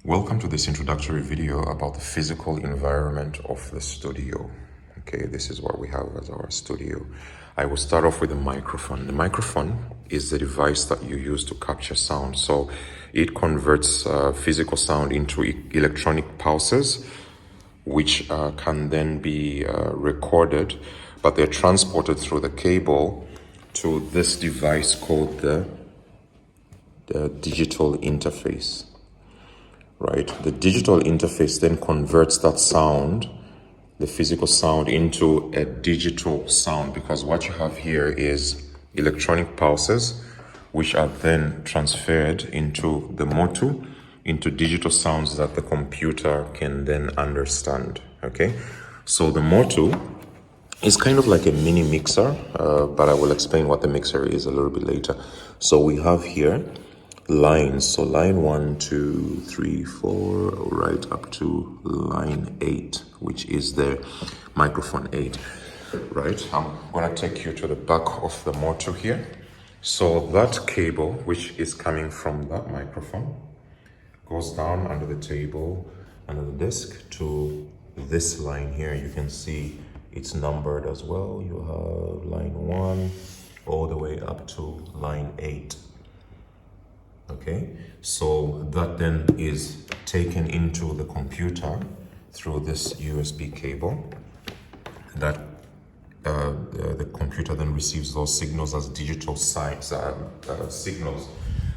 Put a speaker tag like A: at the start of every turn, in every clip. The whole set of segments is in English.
A: Welcome to this introductory video about the physical environment of the studio. Okay, this is what we have as our studio. I will start off with the microphone. The microphone is the device that you use to capture sound. So it converts physical sound into electronic pulses, which can then be recorded, but they're transported through the cable to this device called the digital interface. Right? The digital interface then converts that sound, the physical sound, into a digital sound, because what you have here is electronic pulses, which are then transferred into the motor, into digital sounds that the computer can then understand. Okay, so the motor is kind of like a mini mixer, but I will explain what the mixer is a little bit later. So we have here lines, so line 1, 2, 3, 4, right up to line 8, which is the microphone 8, right? I'm gonna take you to the back of the motor here. So that cable, which is coming from that microphone, goes down under the table, under the desk, to this line here. You can see it's numbered as well. You have line 1 all the way up to line 8. Okay, so that then is taken into the computer through this USB cable. That the computer then receives those signals as digital signals.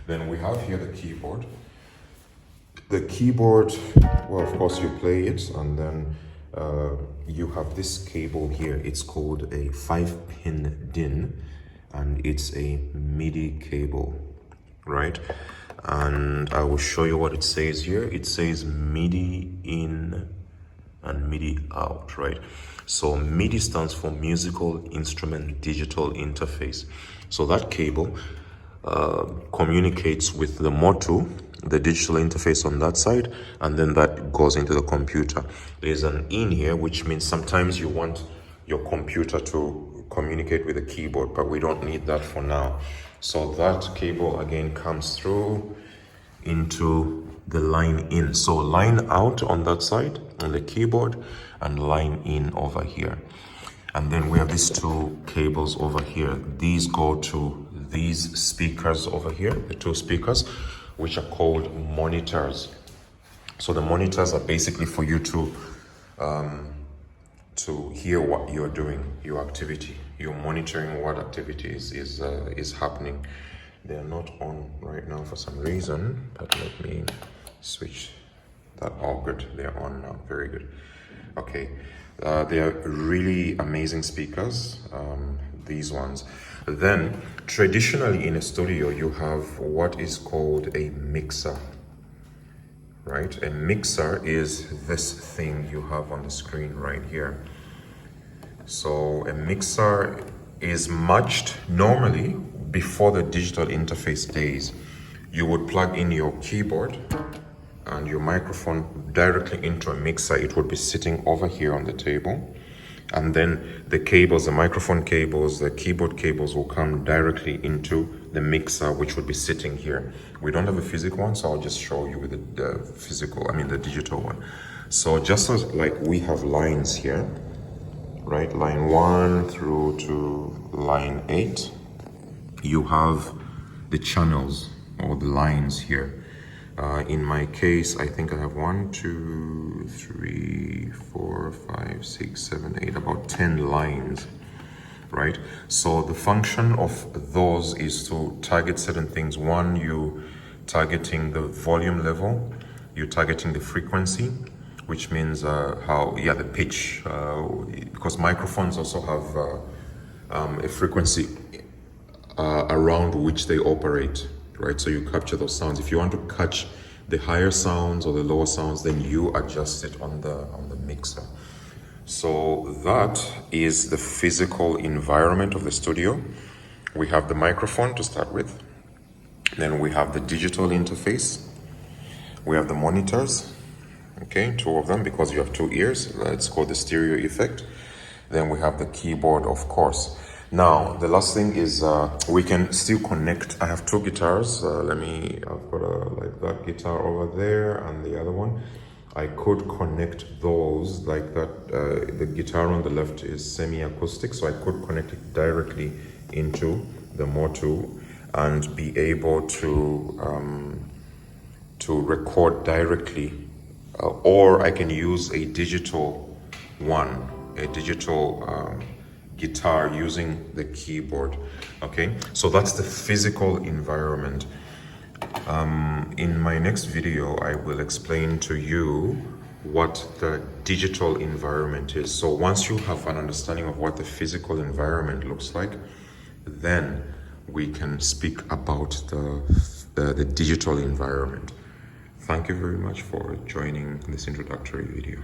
A: Then we have here the keyboard. The keyboard, well, of course you play it, and then you have this cable here. It's called a 5-pin DIN, and it's a MIDI cable. Right, and I will show you what it says here. It says MIDI in and MIDI out, right? So MIDI stands for Musical Instrument Digital Interface. So that cable communicates with the motor, the digital interface on that side, and then that goes into the computer. There's an in here, which means sometimes you want your computer to communicate with the keyboard, but we don't need that for now. So that cable again comes through into the line in. So line out on that side on the keyboard, and line in over here. And then we have these two cables over here. These go to these speakers over here, the two speakers, which are called monitors. So the monitors are basically for you to hear what you're doing, your activity. You're monitoring what activities is happening. They're not on right now for some reason, but let me switch that. Oh, good, they're on now. Very good. Okay, they are really amazing speakers, these ones. Then traditionally in a studio you have what is called a mixer. Right, a mixer is this thing you have on the screen right here. So a mixer is matched normally before the digital interface days. You would plug in your keyboard and your microphone directly into a mixer. It would be sitting over here on the table. And then the cables, the microphone cables, the keyboard cables will come directly into the mixer, which would be sitting here. We don't have a physical one, so I'll just show you with the digital one. So just as like we have lines here, right? Line 1 through to line 8, you have the channels or the lines here. In my case, I think I have 1, 2, 3, 4, 5, 6, 7, 8, about 10 lines, right? So the function of those is to target certain things. One, you targeting the volume level, you're targeting the frequency, which means the pitch, because microphones also have a frequency around which they operate, right? So you capture those sounds. If you want to catch the higher sounds or the lower sounds, then you adjust it on the mixer. So that is the physical environment of the studio. We have the microphone to start with. Then we have the digital interface. We have the monitors, okay, 2 of them because you have 2 ears. It's called the stereo effect. Then we have the keyboard, of course. Now, the last thing is we can still connect. I have two guitars. I've got like that guitar over there and the other one. I could connect those like that. The guitar on the left is semi-acoustic, so I could connect it directly into the Motu and be able to record directly, or I can use a digital guitar using the keyboard. Okay, so that's the physical environment. In my next video, I will explain to you what the digital environment is. So once you have an understanding of what the physical environment looks like, then we can speak about the digital environment. Thank you very much for joining this introductory video.